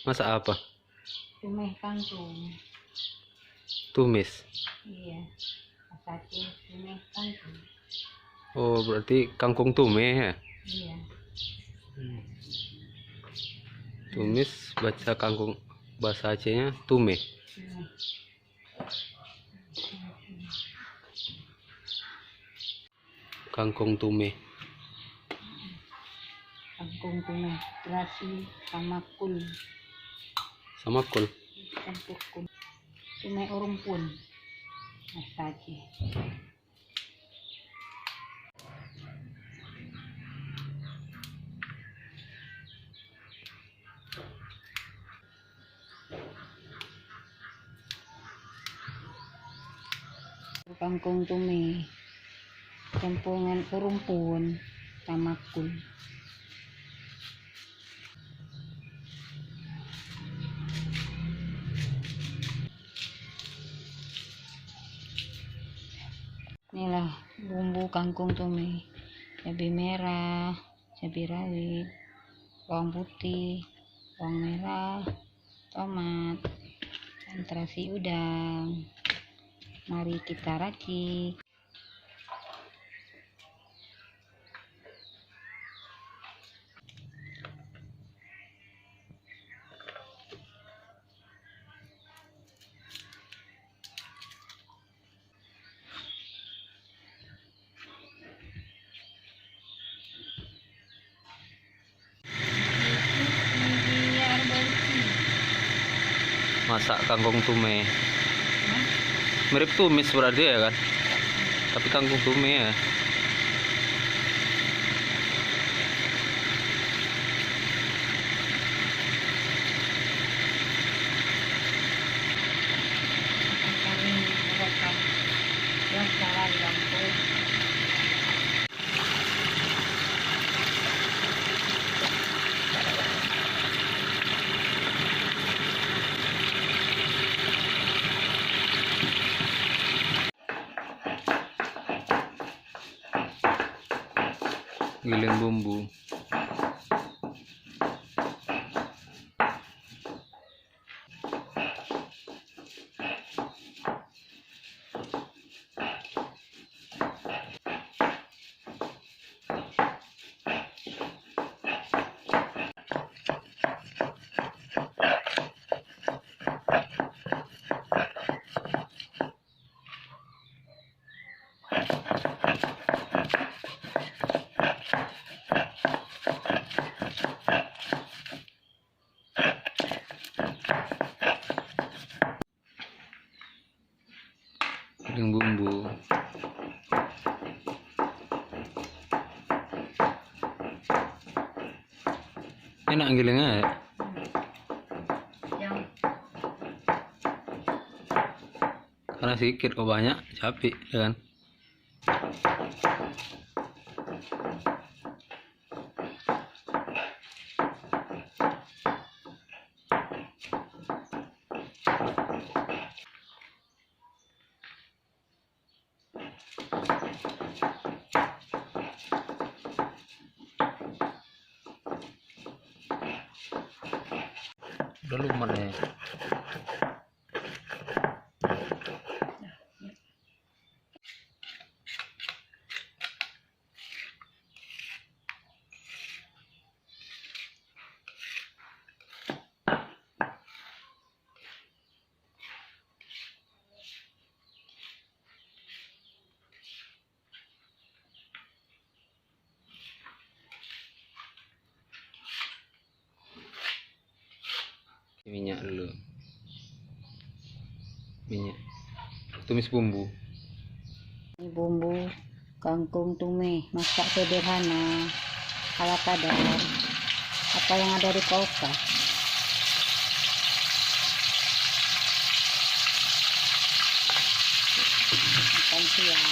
Masak apa? Tumis kangkung. Tumis. Iya. Masakin tumis kangkung. Oh, berarti kangkung tume ya? Iya. Tumis baca kangkung, bahasa Acehnya tume. Tumis. Kangkung tume. Kangkung tumis terasi sama kul. Sama kol. Campur kul. Tumis rumpun. Masakin. Kangkung tumis campuran rumpun sama kul. Inilah bumbu kangkung tumis: cabai merah, cabai rawit, bawang putih, bawang merah, tomat, dan terasi udang. Mari kita racik. Biar bersih. Masak kangkung tume. Mirip tumis berarti ya kan? Tapi kangkung tume ya. Kami menggunakan yang salah lampu. Giling bumbu. Giling bumbu. Enak gilingnya ya? Yang Karena sedikit kok banyak capek ya kan? Udah lumer ya. Minyak dulu. Minyak. Tumis bumbu. ini bumbu kangkung tumis, masak sederhana ala kadar apa yang ada di kulkas. Makan siang.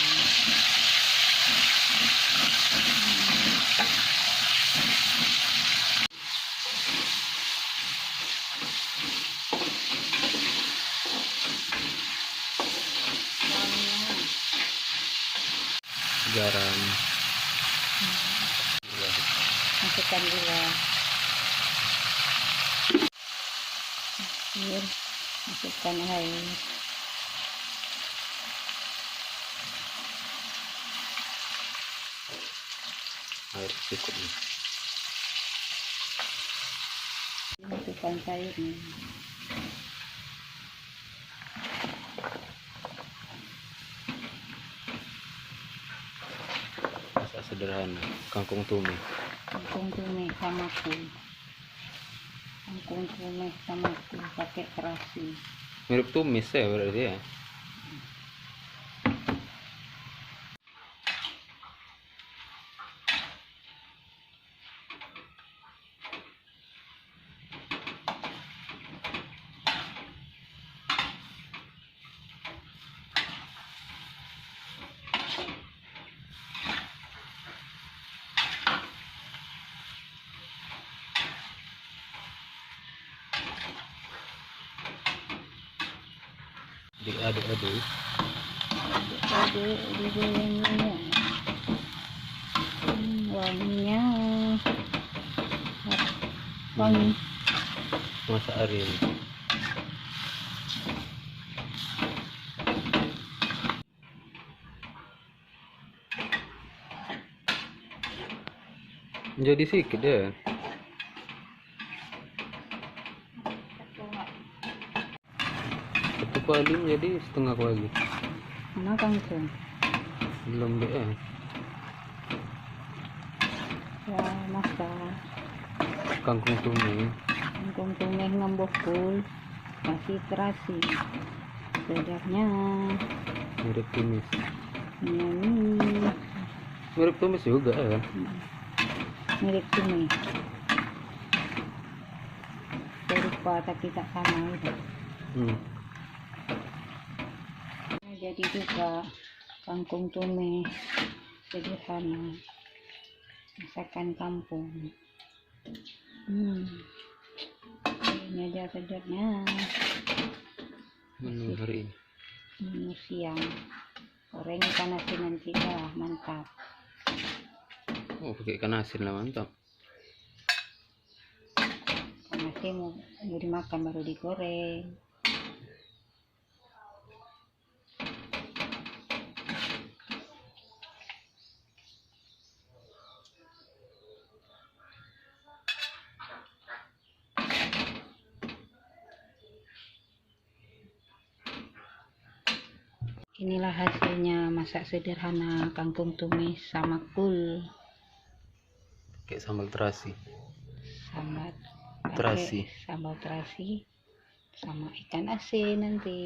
Garam. Masukkan gula. air, masukkan air. Air secukupnya. Masukkan sayurnya. Masak sederhana, kangkung tumis. Kangkung tumis sama kul. Kangkung tumis sama kul pakai terasi. Mirip tumis ya berarti ya. Diaduk-aduk. Aduk digoreng-goreng. Wanginya wangi. Masak hari ini. Jadi sedikit ya. Satu kuali jadi setengah kuali. Mana kangkung? Belum deh ya. Ya masak Kangkung tumis. kangkung tumis ngembus kul, kasih terasi. Sedapnya Mirip tumis. ini Mirip tumis juga ya. mirip tumis. Serupa tapi tak sama itu. Nah, jadi juga kangkung tumis sederhana, masakan kampung. Ini aja sedapnya. Menu hari ini. Menu siang, goreng ikan asin nanti dah mantap. Oh, pakai ikan asin lah, mantap. Ikan asin mau dimakan baru digoreng. Inilah hasilnya masak sederhana kangkung tumis sama kul. Pakai sambal terasi. Sambal Terasi. sambal terasi sama ikan asin nanti.